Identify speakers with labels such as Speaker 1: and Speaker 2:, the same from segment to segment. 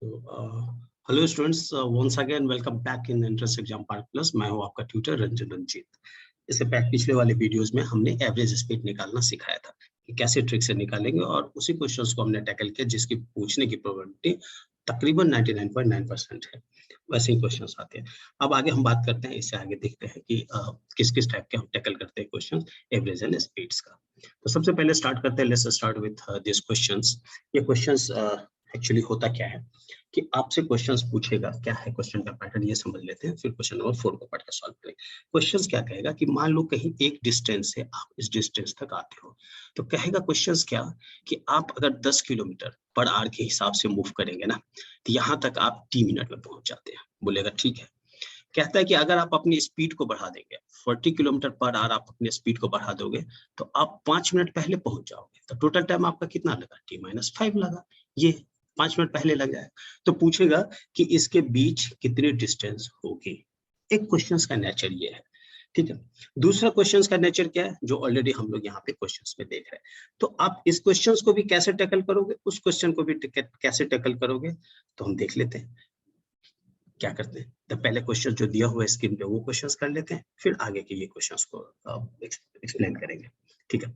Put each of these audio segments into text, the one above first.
Speaker 1: Hello students, once again welcome back in entrance exam park plus. मैं हूं आपका tutor Ranjan Ranjit. इससे पिछले वाले वीडियोस में हमने एवरेज स्पीड निकालना सिखाया था कि कैसे ट्रिक से निकालेंगे, और उसी क्वेश्चंस को हमने टैकल किया जिसकी पूछने की प्रोबेबिलिटी तकरीबन 99.9% है। वैसे ही क्वेश्चंस आते हैं। अब आगे हम बात करते हैं, इससे आगे देखते हैं कि किस किस टाइप के हम टैकल करते हैं क्वेश्चन एवरेज एंड स्पीड्स का। तो सबसे पहले स्टार्ट करते हैं, let's start with this questions. ये क्वेश्चंस एक्चुअली होता क्या है कि आपसे क्वेश्चंस पूछेगा, क्या है क्वेश्चन का पैटर्न ये समझ लेते हैं, फिर क्वेश्चन नंबर 4 को पढ़ के सॉल्व करेंगे। क्वेश्चंस क्या कहेगा कि मान लो कहीं एक डिस्टेंस से आप इस डिस्टेंस तक आते हो, तो कहेगा क्वेश्चंस क्या कि आप अगर 10 किलोमीटर पर आवर के हिसाब से मूव करेंगे ना, तो यहाँ तक आप टी मिनट में पहुंच जाते हैं। बोलेगा ठीक है। कहता है कि अगर आप अपनी स्पीड को बढ़ा देंगे, 40 किलोमीटर पर आवर आप अपनी स्पीड को बढ़ा दोगे, तो आप 5 मिनट पहले पहुंच जाओगे। तो टोटल टाइम आपका कितना लगा? t-5 लगा। ये 5 मिनट पहले लग जाएगा। तो पूछेगा कि इसके बीच कितनी डिस्टेंस होगी। एक क्वेश्चंस का नेचर ये है, ठीक है। दूसरा क्वेश्चंस का नेचर क्या है, जो ऑलरेडी हम लोग यहाँ पे क्वेश्चंस में देख रहे हैं। तो आप इस क्वेश्चंस को भी कैसे टैकल करोगे, उस क्वेश्चन को भी कैसे टैकल करोगे, तो हम देख लेते हैं। क्या करते हैं, तो पहले क्वेश्चन जो दिया हुआ है स्क्रीन पे वो क्वेश्चंस कर लेते हैं, फिर आगे के ये क्वेश्चंस को एक्सप्लेन करेंगे, ठीक है।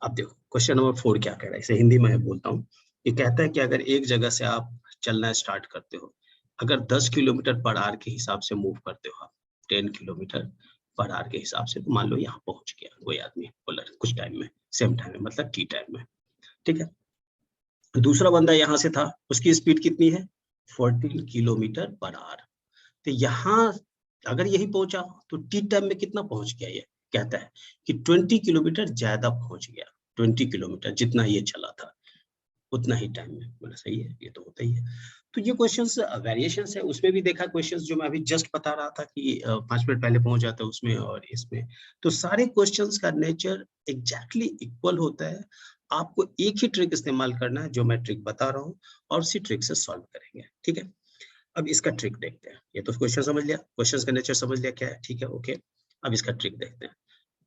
Speaker 1: अब देखो क्वेश्चन नंबर 4 क्या कह रहा है, इसे हिंदी में बोलता हूँ। ये कहता है कि अगर एक जगह से आप चलना स्टार्ट करते हो, अगर 10 किलोमीटर पर आवर के हिसाब से मूव करते हो आप, 10 किलोमीटर पर आवर के हिसाब से, तो मान लो यहाँ पहुंच गया कोई आदमी बोला कुछ टाइम में, सेम टाइम में, मतलब टी टाइम में, ठीक है। दूसरा बंदा यहाँ से था, उसकी स्पीड कितनी है? 14 किलोमीटर पर आवर। तो यहाँ अगर यही पहुंचा तो टी टाइम में कितना पहुंच गया? ये कहता है कि 20 किलोमीटर ज्यादा पहुंच गया। 20 किलोमीटर जितना ये चला था उतना ही टाइम में। बोला सही है, ये तो होता ही है। तो ये क्वेश्चंस वेरिएशंस है, उसमें भी देखा क्वेश्चंस जो मैं अभी जस्ट बता रहा था कि 5 मिनट पहले पहुंच जाता है उसमें और इसमें। तो सारे क्वेश्चंस का नेचर एग्जैक्टली इक्वल होता है। आपको एक ही ट्रिक इस्तेमाल करना है जो मैं ट्रिक बता रहा हूँ, और उसी ट्रिक से सॉल्व करेंगे, ठीक है। अब इसका ट्रिक देखते हैं। ये तो क्वेश्चन समझ लिया, क्वेश्चंस का नेचर समझ लिया क्या है, ठीक है, ओके। अब इसका ट्रिक देखते हैं।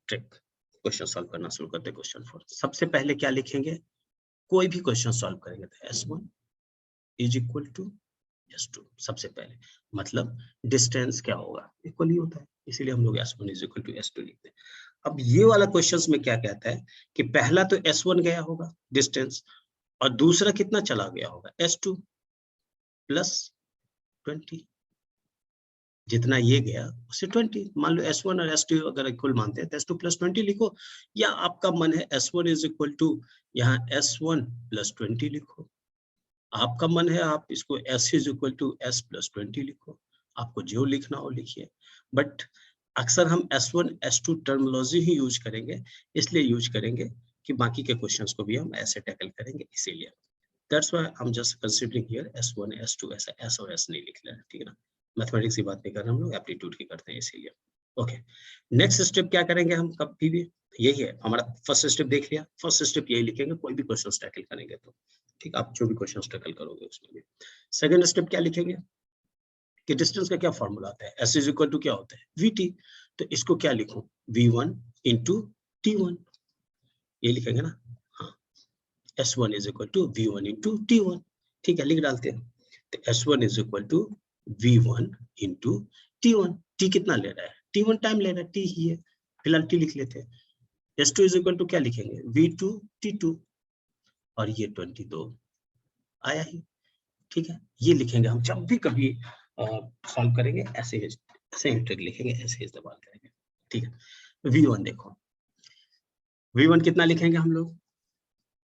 Speaker 1: ट्रिक, क्वेश्चन सॉल्व करना शुरू करते हैं। क्वेश्चन 4 सबसे पहले क्या लिखेंगे? कोई भी क्वेश्चन सॉल्व करेंगे तो S1 is equal to S2 सबसे पहले, मतलब डिस्टेंस क्या होगा, इक्वल ही होता है, इसीलिए हम लोग S1 is equal to S2 लिखते हैं। अब ये वाला क्वेश्चंस में क्या कहता है कि पहला तो S1 गया होगा डिस्टेंस, और दूसरा कितना चला गया होगा? S2 प्लस 20, जितना ये गया उससे 20। मान लो S1 और S2 अगर इक्वल मानते हैं तो S2 प्लस 20 लिखो, या आपका मन है S1 इज इक्वल टू यहाँ S1 प्लस 20 लिखो। आपका मन है आप इसको S is equal to S plus 20 लिखो। आपको जो लिखना हो लिखिए, बट अक्सर हम S1 S2 टर्मिनोलॉजी ही यूज करेंगे, इसलिए यूज करेंगे कि बाकी के क्वेश्चंस को भी हम ऐसे टैकल करेंगे, इसीलिए that's why I am just considering here S1 S2, ऐसा S और S नहीं लिख रहे हैं, ठीक है ना। मैथमेटिक्स की बात नहीं कर रहे हम लोग, एप्टीट्यूड की करते हैं, इसीलिए ओके। नेक्स्ट स्टेप क्या करेंगे हम कभी भी, यही है हमारा फर्स्ट स्टेप देख लिया। फर्स्ट स्टेप यही लिखेंगे कोई भी क्वेश्चन टैकल करेंगे तो, ठीक, आप जो भी क्वेश्चन टैकल करोगे उसमें भी। सेकंड स्टेप क्या लिखेंगे कि डिस्टेंस का क्या फॉर्मूला आता है? S इज इक्वल टू क्या होता है? VT। तो इसको क्या लिखूं? V1 इंटू T1, ये लिखेंगे ना। हाँ, S1 is equal to V1 into T1, ठीक है, लिख डालते हैं। तो S1 is equal to V1 into T1। T कितना ले रहा है? T1 टाइम ले रहा है, T ही है, फिलहाल T लिख लेते हैं। S2 इज इक्वल टू क्या लिखेंगे? V2 T2, और ये 22 आया ही, ठीक है। ये लिखेंगे हम जब भी कभी सॉल्व करेंगे, ऐसे ऐसे ट्रिक लिखेंगे, ऐसे इस्तेमाल करेंगे, ठीक है। V1 देखो, V1 कितना लिखेंगे हम लोग?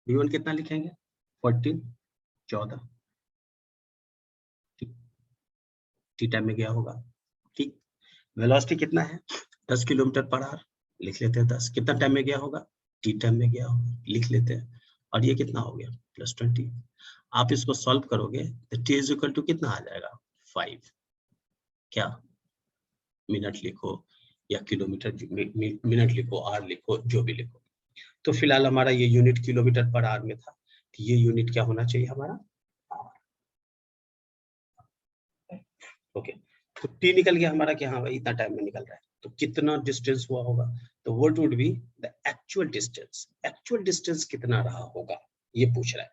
Speaker 1: V1 कितना लिखेंगे? 14, 14, ठीक, टी टाइम में गया होगा, ठीक। वेलोसिटी कितना है? 10 किलोमीटर पर आवर, लिख लेते हैं 10। कितना टाइम में गया होगा? टी टाइम में गया होगा, लिख लेते हैं। और ये कितना हो गया? प्लस 20। आप इसको सॉल्व करोगे तो टी इज इक्वल टू कितना आ जाएगा? 5। क्या मिनट लिखो या किलोमीटर, मिनट लिखो, आर लिखो, जो भी लिखो। तो फिलहाल हमारा ये यूनिट किलोमीटर पर आवर में था, तो ये यूनिट क्या होना चाहिए हमारा? ओके। तो टी निकल गया हमारा कि हाँ भाई इतना टाइम में निकल रहा है, तो कितना डिस्टेंस हुआ होगा? तो what would be the actual distance? Actual distance कितना रहा होगा ये पूछ रहा है।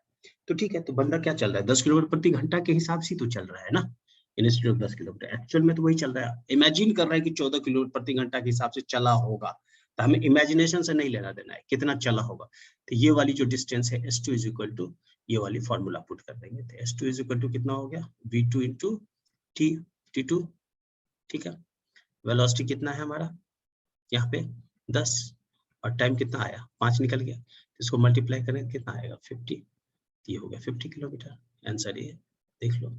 Speaker 1: तो ठीक है, तो बंदा क्या चल रहा है, 10 किलोमीटर प्रति घंटा के हिसाब से तो चल रहा है ना, इंस्टेड ऑफ 10 किलोमीटर। एक्चुअल में तो वही चल रहा है, इमेजिन कर रहा है कि 14 किलोमीटर प्रति घंटा के हिसाब से चला होगा, तो हमें इमेजिनेशन से नहीं लेना देना है कितना चला होगा। तो ये वाली जो डिस्टेंस है S2 इज इक्वल टू, ये वाली फॉर्मूला पुट कर देंगे, तो S2 इज इक्वल टू कितना हो गया, V2 इंटू T, T2, ठीक है। वेलोसिटी कितना है हमारा यहाँ पे 10, और टाइम कितना आया 5 निकल गया, इसको मल्टीप्लाई करें कितना आएगा 50, ये हो गया 50 किलोमीटर। आंसर ये देख लो।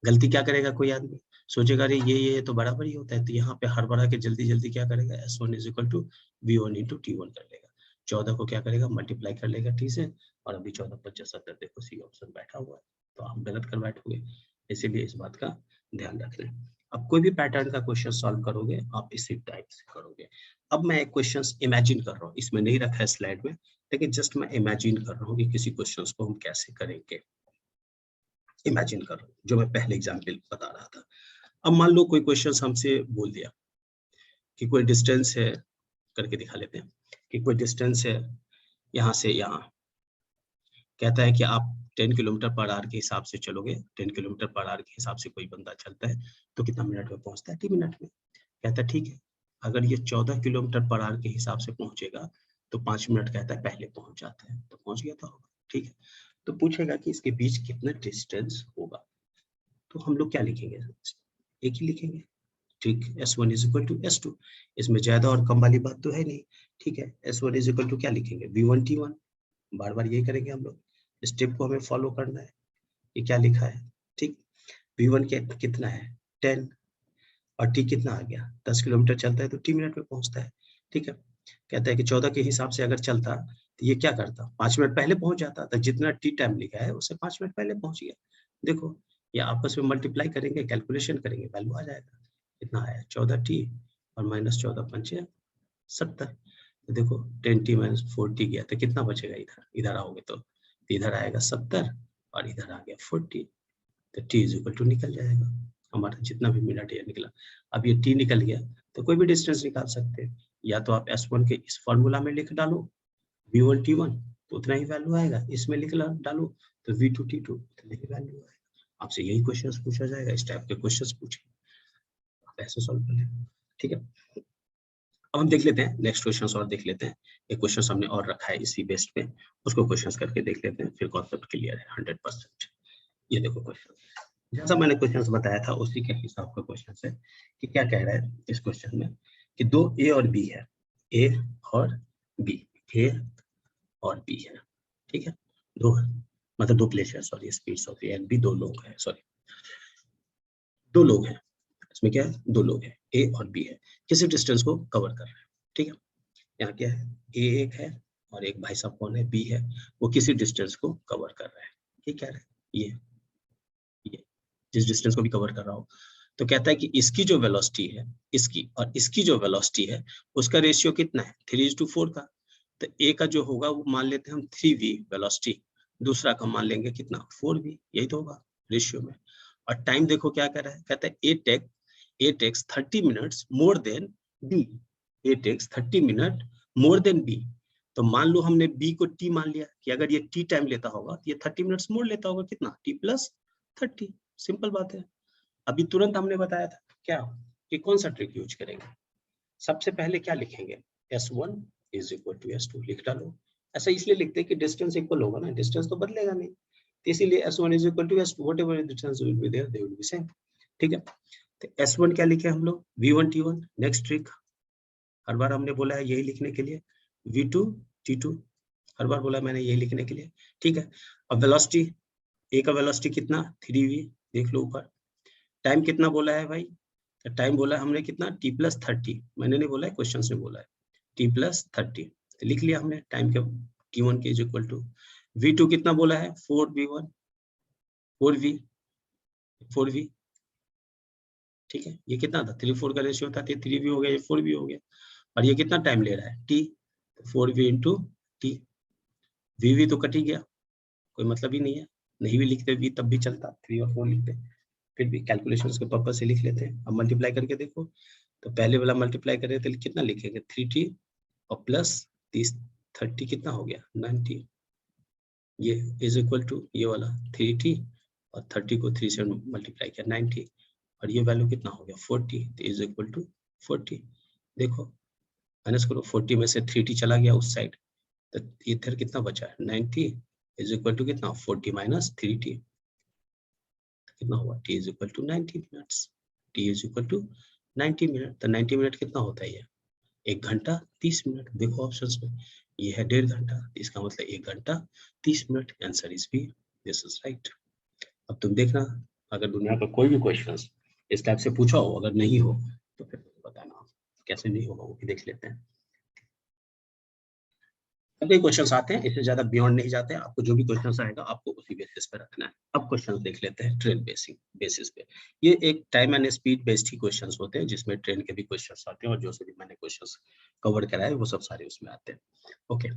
Speaker 1: गलती क्या करेगा कोई आदमी, सोचेगा अरे ये तो बराबर ही होता है, तो यहाँ पे हड़बड़ा के जल्दी जल्दी क्या करेगा, S1 is equal to V1 into T1 कर लेगा, 14 को क्या करेगा मल्टीप्लाई कर लेगा T से, और अभी 14 25 70 देखो सी ऑप्शन बैठा हुआ है, तो आप गलत कर बैठोगे, इसीलिए इस बात का ध्यान रखना। अब कोई भी पैटर्न का क्वेश्चन सॉल्व करोगे आप इसी टाइप से करोगे। अब मैं एक क्वेश्चन इमेजिन कर रहा हूँ, इसमें नहीं रखा है स्लाइड में, लेकिन जस्ट मैं इमेजिन कर रहा हूँ कि किसी क्वेश्चन को हम कैसे करेंगे। इमेजिन कर रहा हूँ जो मैं पहले एग्जाम्पल बता रहा था। अब मान लो कोई क्वेश्चन हमसे बोल दिया कि कोई डिस्टेंस है, करके दिखा लेते हैं कि कोई डिस्टेंस है यहाँ से यहाँ, कहता है कि आप 10 किलोमीटर पर आवर के हिसाब से चलोगे, 10 किलोमीटर पर आवर के हिसाब से कोई बंदा चलता है तो कितना मिनट में पहुंचता है, 3 मिनट में। कहता है ठीक है, अगर ये 14 किलोमीटर पर आवर के हिसाब से पहुंचेगा तो 5 मिनट कहता है पहले पहुंच जाता है, तो पहुंच गया तो होगा, ठीक है। तो पूछेगा कि इसके बीच कितना डिस्टेंस होगा, तो हम लोग क्या लिखेंगे, एक ही लिखेंगे, ठीक। S1 is equal to S2, इसमें ज्यादा और कम वाली बात तो है नहीं, ठीक है। S1 इज इक्वल टू क्या लिखेंगे, V1 T1, बार बार यही करेंगे हम लोग, स्टेप को हमें फॉलो करना है। ये क्या लिखा है, ठीक। V1 कितना है 10, और T कितना आ गया 10 किलोमीटर चलता है तो T मिनट में पहुंचता है, ठीक है। कहता है कि 14 के हिसाब से अगर चलता तो ये क्या करता, 5 मिनट पहले पहुंच जाता, तो जितना T टाइम लिखा है उससे 5 मिनट पहले पहुंच गया। देखो ये आपस में मल्टीप्लाई करेंगे, कैलकुलेशन करेंगे, वैल्यू आ जाएगा, कितना आया 14T और माइनस 14 पंचे 70, तो देखो 10T माइनस 4T गया तो कितना बचेगा, इधर इधर आओगे तो इधर आएगा 70 और इधर आ गया 40, तो T इज इक्वल टू निकल जाएगा हमारा जितना भी मिनट ये निकला। अब ये T निकल गया तो कोई भी डिस्टेंस निकाल सकते हैं, या तो आप S1 के इस फॉर्मूला में लिख डालो V1 T1 तो उतना ही वैल्यू आएगा, इसमें लिख डालो तो V2 T2 उतना ही वैल्यू आएगा। आपसे यही क्वेश्चंस पूछा जाएगा, इस टाइप के क्वेश्चंस पूछे आप ऐसे सॉल्व कर लेंगे, ठीक है। अब हम देख लेते हैं नेक्स्ट क्वेश्चन और देख लेते हैं, एक क्वेश्चन हमने और रखा है इसी बेस्ड पे, उसको क्वेश्चंस करके देख लेते हैं, फिर कॉन्सेप्ट क्लियर है 100%। ये देखो क्वेश्चन, जैसा मैंने क्वेश्चन बताया था उसी के हिसाब का क्वेश्चन है कि क्या कह रहा है इस क्वेश्चन में कि दो ए और बी है, ए और बी, ए और बी है, ठीक है। दो मतलब दो प्लेस है, sorry speeds of A and B, दो लोग हैं, सॉरी दो लोग हैं, इसमें क्या है दो लोग हैं, ए और बी है, किसी डिस्टेंस को कवर कर रहे हैं, ठीक है। यहाँ क्या है ए एक है और एक भाई साहब कौन है बी है, वो किसी डिस्टेंस को कवर कर रहा है, ये क्या है ये जिस डिस्टेंस को भी कवर कर रहा हो, तो कहता है कि इसकी जो वेलोसिटी है, इसकी और इसकी जो वेलोसिटी है उसका रेशियो कितना है 3:4 का, तो ए का जो होगा वो मान लेते हैं हम 3v वेलोसिटी, दूसरा का मान लेंगे कितना 4v, यही तो होगा रेशियो में। और टाइम देखो क्या कर रहा है, कहता है A takes 30 minutes more than B, A takes 30 minute more than B, तो मान लो हमने बी को टी मान लिया कि अगर ये टी टाइम लेता होगा तो ये 30 मिनट्स मोर लेता होगा, कितना टी प्लस 30, सिंपल बात है। अभी तुरंत हमने बताया था क्या कि कौन सा ट्रिक यूज करेंगे, सबसे पहले क्या लिखेंगे S1 is equal to S2 लिख डालो, ऐसा इसलिए लिखते हैं कि डिस्टेंस इक्वल होगा ना, डिस्टेंस तो बदलेगा नहीं, तो इसीलिए S1 is equal to S2 whatever distance will be there they will be same, ठीक है। तो S1 क्या लिखे हम लोग V1 T1, नेक्स्ट ट्रिक हर बार हमने बोला है यही लिखने के लिए, V2 T2 हर बार बोला मैंने यही लिखने के लिए, ठीक है। अब वेलोसिटी, ए का वेलोसिटी कितना 3v, देख लो ऊपर। टाइम कितना बोला है भाई, तो टाइम बोला है हमने कितना t प्लस 30, मैंने नहीं बोला है क्वेश्चन ने बोला है t प्लस 30, तो लिख लिया हमने टाइम के t1 के इज इक्वल टू v2 कितना बोला है 4v1 4v, ठीक है। ये कितना था 3:4 का रेशियो था, 3v हो गया, ये 4v हो गया, और ये कितना टाइम ले रहा है t, 4v into T, v तो कट ही गया, कोई मतलब ही नहीं है, नहीं भी लिखते v तब भी चलता, 3 और 4 लिखते, फिर भी कैलकुलेशंस के पर्पस से लिख लेते हैं। अब मल्टीप्लाई करके देखो, तो पहले वाला मल्टीप्लाई करें तो कितना लिखेंगे 3t और प्लस 30 कितना हो गया 90, ये इज इक्वल टू ये वाला 3t और 30 को 3 से मल्टीप्लाई किया 90 और ये वैल्यू कितना हो गया 40, तो इज इक्वल टू 40। देखो माइनस करो, 40 में से 3t चला गया उस साइड, तो इधर कितना बचा है 90 इज इक्वल टू कितना 40 माइनस 3t, कितना हुआ t is equal to 90 minutes. t is equal to 90 minute, तो 90 मिनट कितना होता है ये 1 घंटा 30 मिनट। देखो ऑप्शंस में ये है 1.5 घंटा, इसका मतलब 1 घंटा 30 minute. Answer is B, this is right. अब तुम देखना अगर दुनिया का कोई भी क्वेश्चन इस टाइप से पूछा हो, अगर नहीं हो तो फिर बताना कैसे नहीं होगा, वो भी देख लेते हैं। कई क्वेश्चंस आते हैं, इससे ज्यादा बियॉन्ड नहीं जाते हैं। आपको जो भी क्वेश्चंस आएगा आपको उसी बेसिस पे रखना है। अब क्वेश्चंस देख लेते हैं ट्रेन बेसिस पे। ये एक time and speed based he questions होते हैं, जिसमें ट्रेन के भी क्वेश्चंस आते हैं और जो से भी मैंने क्वेश्चंस कवर कराए वो सब सारे उसमें आते हैं। ओके,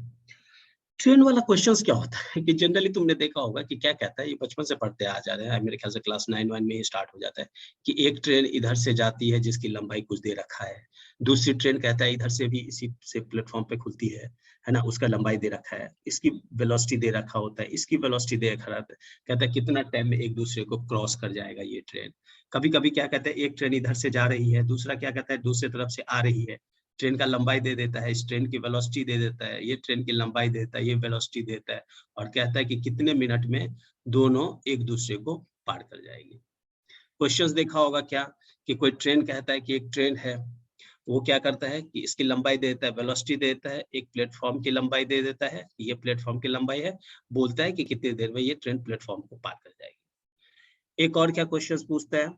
Speaker 1: ट्रेन वाला क्वेश्चंस क्या होता है कि जनरली तुमने देखा होगा कि क्या कहता है, ये बचपन से पढ़ते आ जा रहे हैं, मेरे ख्याल से क्लास 9 में ही स्टार्ट हो जाता है कि एक ट्रेन इधर से जाती है जिसकी लंबाई कुछ दे रखा है, दूसरी ट्रेन कहता है इधर से भी इसी से प्लेटफॉर्म पे खुलती है ना, उसका लंबाई दे रखा है, इसकी वेलोसिटी दे रखा होता है, इसकी वेलोसिटी दे रखा रहता है, कहता है कितना टाइम में एक दूसरे को क्रॉस कर जाएगा ये ट्रेन। कभी कभी क्या कहता है एक ट्रेन इधर से जा रही है, दूसरा क्या कहता है दूसरी तरफ से आ रही है, ट्रेन का लंबाई दे देता है, इस ट्रेन की वेलोसिटी दे देता है, ये ट्रेन की लंबाई देता है, ये वेलोसिटी देता है और कहता है कि कितने मिनट में दोनों एक दूसरे को पार कर जाएगी। क्वेश्चंस देखा होगा क्या कि कोई ट्रेन कहता है कि एक ट्रेन है, वो क्या करता है कि इसकी लंबाई देता है, वेलोसिटी देता है, एक प्लेटफॉर्म की लंबाई दे देता है, ये प्लेटफॉर्म की लंबाई है, बोलता है कि कितनी देर में ये ट्रेन प्लेटफॉर्म को पार कर जाएगी। एक और क्या क्वेश्चंस पूछता है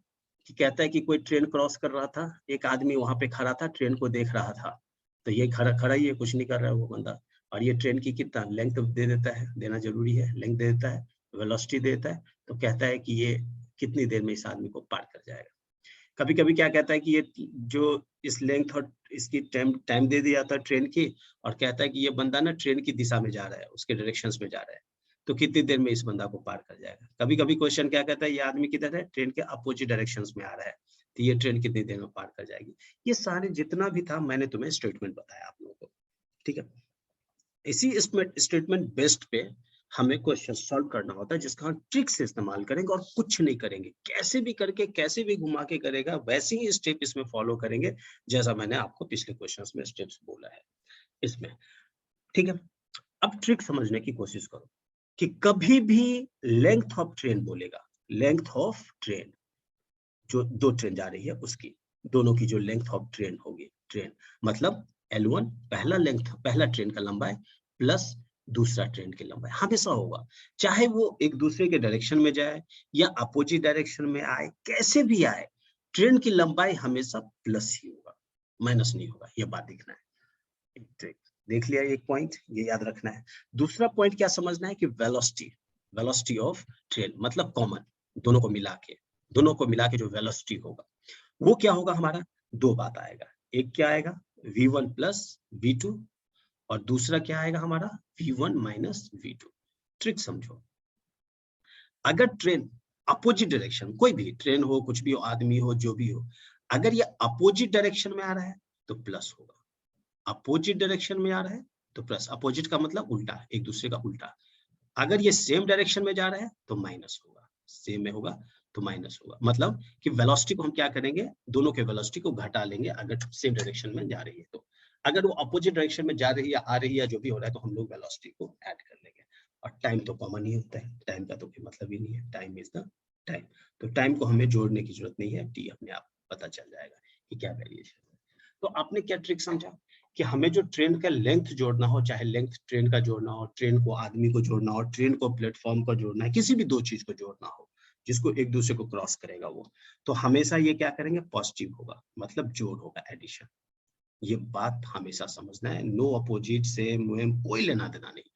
Speaker 1: कि कहता है कि कोई ट्रेन क्रॉस कर रहा था, एक आदमी वहां पे खड़ा था, ट्रेन को देख रहा था, तो ये खड़ा खड़ा ही है, कुछ नहीं कर रहा है वो बंदा, और ये ट्रेन की कितना लेंथ दे देता है, देना जरूरी है, लेंथ दे देता है, वेलोसिटी देता है, तो कहता है कि ये कितनी देर में इस आदमी को पार कर जाएगा। कभी कभी क्या कहता है कि ये जो इस लेंथ और इसकी टाइम टाइम दे दिया था ट्रेन की, और कहता है कि ये बंदा ना ट्रेन की दिशा में जा रहा है, उसके डायरेक्शंस में जा रहा है, तो कितनी देर में इस बंदा को पार कर जाएगा। कभी कभी क्वेश्चन क्या कहता है ये आदमी किधर है, ट्रेन के अपोजिट डायरेक्शंस में आ रहा है, तो ये ट्रेन कितनी देर में पार कर जाएगी। ये सारे जितना भी था मैंने तुम्हें स्टेटमेंट बताया आप लोगों को, ठीक है। इसी स्टेटमेंट बेस्ड पे हमें क्वेश्चन सॉल्व करना होता है, जिसका हम ट्रिक से इस्तेमाल करेंगे और कुछ नहीं करेंगे, कैसे भी करके कैसे भी घुमा के करेगा वैसे ही स्टेप इसमें फॉलो करेंगे जैसा मैंने आपको पिछले क्वेश्चंस में स्टेप्स बोला है इसमें, ठीक है। अब ट्रिक समझने की कोशिश करो कि कभी भी लेंथ ऑफ ट्रेन बोलेगा, लेंथ ऑफ ट्रेन, जो दो ट्रेन जा रही है उसकी, दोनों की जो लेंथ ऑफ ट्रेन होगी, ट्रेन मतलब L1 पहला लेंथ, पहला ट्रेन का लंबाई प्लस दूसरा ट्रेन की लंबाई हमेशा होगा, चाहे वो एक दूसरे के डायरेक्शन में जाए या अपोजिट डायरेक्शन में आए, कैसे भी आए, ट्रेन की लंबाई हमेशा प्लस ही होगा, माइनस नहीं होगा। ये बात देखना है, एक ट्रिक देख लिया, एक पॉइंट ये याद रखना है। दूसरा पॉइंट क्या समझना है कि वेलोसिटी, वेलोसिटी ऑफ ट्रेन मतलब कॉमन, दोनों को मिला के, दोनों को मिला के जो वेलोसिटी होगा वो क्या होगा हमारा, दो बात आएगा, एक क्या आएगा v1 प्लस v2 और दूसरा क्या आएगा हमारा v1 माइनस v2। ट्रिक समझो, अगर ट्रेन अपोजिट डायरेक्शन, कोई भी ट्रेन हो, कुछ भी हो, आदमी हो, जो भी हो, अगर ये अपोजिट डायरेक्शन में आ रहा है तो प्लस होगा, अपोजिट डायरेक्शन में आ रहा है तो प्लस, अपोजिट का मतलब उल्टा, एक दूसरे का उल्टा। अगर ये सेम डायरेक्शन में जा रहा है तो माइनस होगा, सेम में होगा तो माइनस होगा, मतलब कि वेलोसिटी को हम क्या करेंगे, दोनों के वेलोसिटी को घटा लेंगे अगर सेम डायरेक्शन में जा रही है तो। अगर वो अपोजिट डायरेक्शन में जा रही है, आ रही है, जो भी हो रहा है, तो हम लोग वेलोसिटी को ऐड कर लेंगे। और टाइम तो कॉमन ही होता है, टाइम का तो कोई मतलब ही नहीं है, टाइम इज द टाइम, तो टाइम को हमें जोड़ने की जरूरत नहीं है, टी अपने आप पता चल जाएगा कि क्या वेरिएशन है। तो आपने क्या ट्रिक समझा कि हमें जो ट्रेन का लेंथ जोड़ना हो, चाहे लेंथ ट्रेन का जोड़ना हो, ट्रेन को आदमी को जोड़ना हो, ट्रेन को प्लेटफॉर्म को जोड़ना है, किसी भी दो चीज को जोड़ना हो जिसको एक दूसरे को क्रॉस करेगा वो, तो हमेशा ये क्या करेंगे, पॉजिटिव होगा, मतलब जोड़ होगा, एडिशन। ये बात हमेशा समझना है, नो अपोजिट से मुहिम कोई लेना देना नहीं।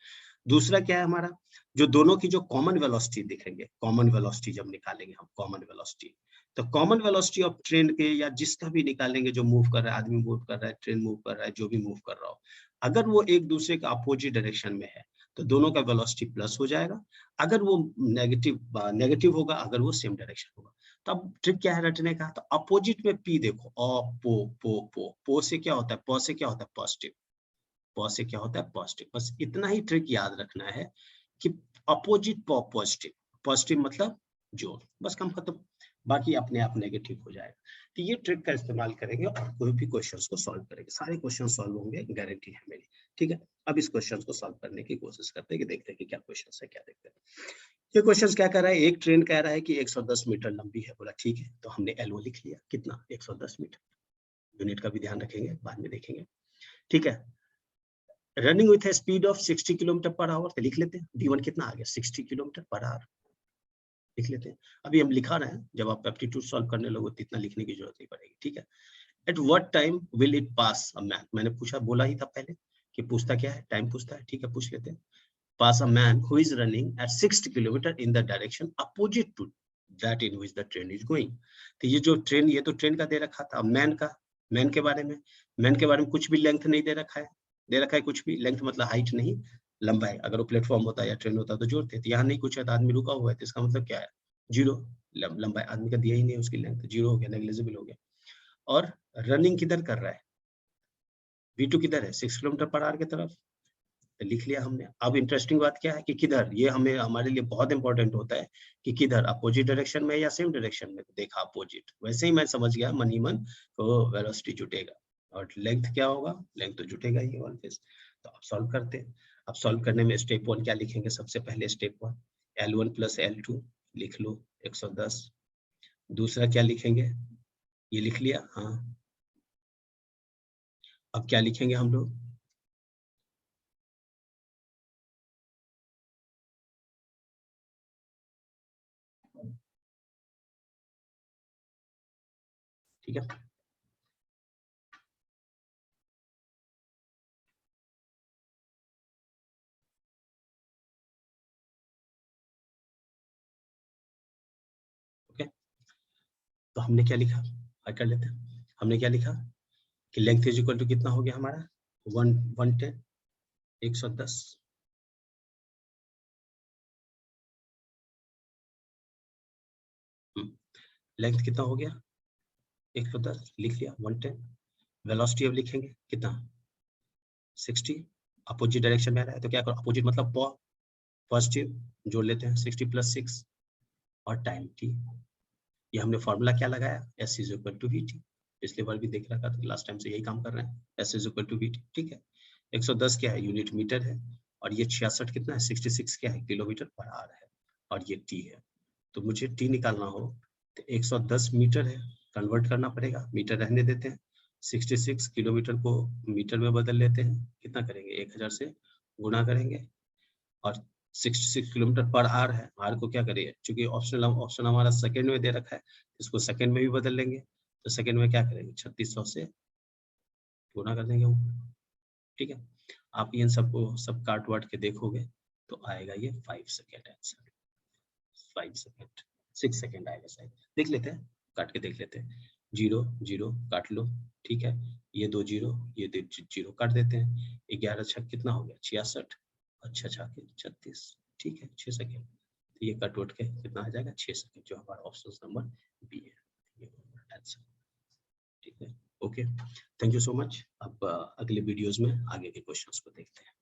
Speaker 1: दूसरा क्या है हमारा, जो दोनों की जो कॉमन वेलोसिटी दिखेंगे, कॉमन वेलोसिटी जब निकालेंगे हम, कॉमन वेलोसिटी, तो कॉमन वेलोसिटी ऑफ ट्रेन के या जिसका भी निकालेंगे, जो मूव कर रहा है, आदमी मूव कर रहा है, ट्रेन मूव कर रहा है, जो भी मूव कर रहा हो, अगर वो एक दूसरे का अपोजिट डायरेक्शन में है तो दोनों का वेलोसिटी प्लस हो जाएगा, अगर वो नेगेटिव होगा, अगर वो सेम डायरेक्शन होगा। तो अब ट्रिक क्या है रटने का, तो अपोजिट में पी देखो, पो से क्या होता है, पो से क्या होता है पॉजिटिव, पॉ से क्या होता है पॉजिटिव, बस इतना ही ट्रिक याद रखना है कि अपोजिट पॉजिटिव, पॉजिटिव मतलब जोड़, बस कम खत्म, बाकी अपने आप नेगेटिव हो जाएगा। तो ये ट्रिक का इस्तेमाल करेंगे और कोई भी क्वेश्चंस को सॉल्व करेंगे, सारे क्वेश्चन सॉल्व होंगे, गारंटी है मेरी, ठीक है। अब इस क्वेश्चन को सॉल्व करने की कोशिश करते हैं कि देखते हैं कि क्या क्वेश्चन है, क्या देखते हैं। ये क्वेश्चन क्या कह रहा है, एक ट्रेन कह रहा है कि 110 मीटर लंबी है, बोला ठीक है, तो हमने L1 लिख लिया, कितना 110 मीटर, यूनिट का भी ध्यान रखेंगे, बाद में देखेंगे, ठीक है। Running with A speed of 60 kilometre per hour, तो लिख लेते हैं V1 कितना आ गया 60 किलोमीटर पर आवर, लिख लेते हैं। अभी हम लिखा रहे हैं, जब आप एप्टीट्यूड सॉल्व करने लगो तो इतना लिखने की जरूरत नहीं पड़ेगी, ठीक है। At what time will it pass a man, मैंने पूछा, बोला ही था पहले कि पूछता क्या है, टाइम पूछता है, ठीक है, पूछ लेते हैं। Pass a man who is running at 60 kilometre in the direction opposite to that in which the train is going. तो ये जो ट्रेन, ये तो ट्रेन का दे रखा था, मैन का, मैन के बारे में कुछ भी लेंथ नहीं दे रखा है, दे रखा है कुछ भी, लेंथ मतलब हाइट नहीं, लंबाई। अगर वो प्लेटफॉर्म होता या ट्रेन होता तो जोड़ते, तो यहाँ नहीं कुछ है, तो आदमी रुका हुआ है, तो इसका मतलब क्या है, जीरो, लंबाई आदमी का दिया ही नहीं उसकी लेंथ, जीरो हो गया, नेग्लिजिबल हो गया। और रनिंग किधर कर रहा है, V2 किधर है, 6 किलोमीटर पर आवर की तरफ, तो लिख लिया हमने। अब इंटरेस्टिंग बात क्या है कि किधर, ये हमें, हमारे लिए बहुत इंपॉर्टेंट होता है कि किधर, अपोजिट डायरेक्शन में या सेम डायरेक्शन में, देखा अपोजिट, वैसे ही मैं समझ गया मन ही मन, तो वेलोसिटी जुटेगा, और लेंथ क्या होगा, लेंथ तो जुटेगा ही ऑलवेज। तो अब सॉल्व करते हैं। अब सॉल्व करने में स्टेप 1 क्या लिखेंगे, सबसे पहले स्टेप 1 L1 प्लस L2 लिख लो 110। दूसरा क्या लिखेंगे, ये लिख लिया, हाँ। अब क्या लिखेंगे हम लोग, ठीक है। ओके, तो हमने क्या लिखा, कर लेते हैं। हमने क्या लिखा कि लेंथ इज इक्वल टू कितना हो गया हमारा, 110, 110। लेंथ कितना हो गया, 110 लिख लिया, 110। वेलोसिटी अब लिखेंगे कितना, 60, अपोजिट डायरेक्शन में आ रहा है, तो क्या करो, अपोजिट मतलब पॉजिटिव, जोड़ लेते हैं, 60 प्लस 6, और टाइम t, ये हमने फॉर्मूला क्या लगाया, S is equal to V T, पिछले बार भी देख रखा था, लास्ट टाइम से यही काम कर रहे हैं, S is equal to V T, ठीक है। 110 क्या है, यूनिट मीटर है, और ये 66 कितना है, 66 क्या है, किलोमीटर पर आवर है, और ये t है। तो मुझे t निकालना हो तो 110 मीटर है, कन्वर्ट करना पड़ेगा, मीटर रहने देते हैं, 66 किलोमीटर को मीटर में बदल लेते हैं, कितना करेंगे, 1000 से गुणा करेंगे, और 66 किलोमीटर पर आवर है, आर को क्या करेंगे, क्योंकि ऑप्शन हमारा सेकंड में दे रखा है, इसको सेकंड में भी बदल लेंगे, तो सेकंड में क्या करेंगे, 3600 से गुणा कर देंगे ऊपर, ठीक है। आप इन सबको सब काट वाट के देखोगे तो आएगा ये 5 सेकेंड आंसर, 5 सेकेंड, 6 सेकेंड आएगा शायद, देख लेते हैं, काट के देख लेते हैं, 0 0 काट लो, ठीक है, ये 2 0, ये 2 0 काट देते हैं, 11 छक कितना हो गया, 66, अच्छा छाके 36, ठीक है, 6 सेकेंड, तो ये कट वट के कितना आ जाएगा, 6 सेकेंड, जो हमारा ऑप्शन नंबर बी है, ये आंसर, ठीक है। Okay, thank you so much. अब अगले वीडियोस में आगे के क्वेश्चंस को देखते हैं।